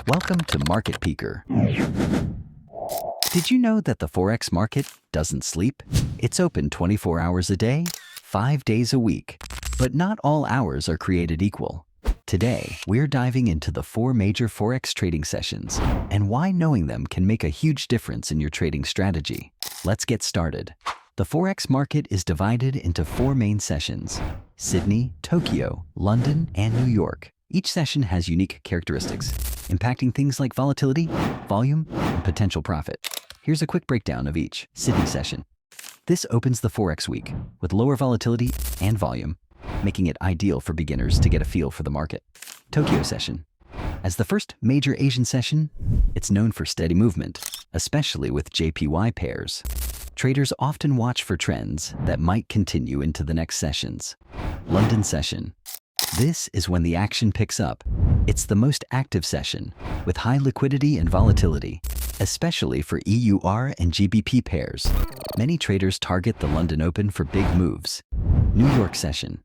Welcome to Market Peeker. Did you know that the Forex market doesn't sleep? It's open 24 hours a day, 5 days a week. But not all hours are created equal. Today, we're diving into the 4 major Forex trading sessions and why knowing them can make a huge difference in your trading strategy. Let's get started. The Forex market is divided into 4 main sessions: Sydney, Tokyo, London, and New York. Each session has unique characteristics, impacting things like volatility, volume, and potential profit. Here's a quick breakdown of each. Sydney session. This opens the Forex week with lower volatility and volume, making it ideal for beginners to get a feel for the market. Tokyo session. As the first major Asian session, it's known for steady movement, especially with JPY pairs. Traders often watch for trends that might continue into the next sessions. London session. This is when the action picks up. It's the most active session, with high liquidity and volatility, especially for EUR and GBP pairs. Many traders target the London Open for big moves. New York session.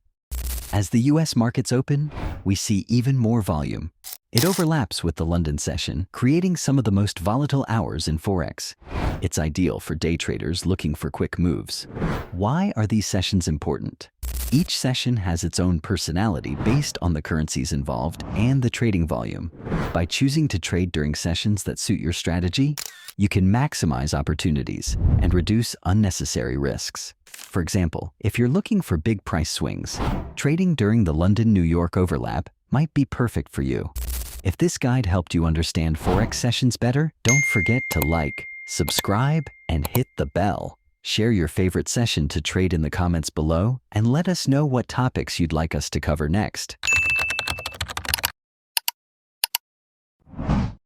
As the US markets open, we see even more volume. It overlaps with the London session, creating some of the most volatile hours in Forex. It's ideal for day traders looking for quick moves. Why are these sessions important? Each session has its own personality based on the currencies involved and the trading volume. By choosing to trade during sessions that suit your strategy, you can maximize opportunities and reduce unnecessary risks. For example, if you're looking for big price swings, trading during the London-New York overlap might be perfect for you. If this guide helped you understand Forex sessions better, don't forget to like, subscribe, and hit the bell. Share your favorite session to trade in the comments below and let us know what topics you'd like us to cover next.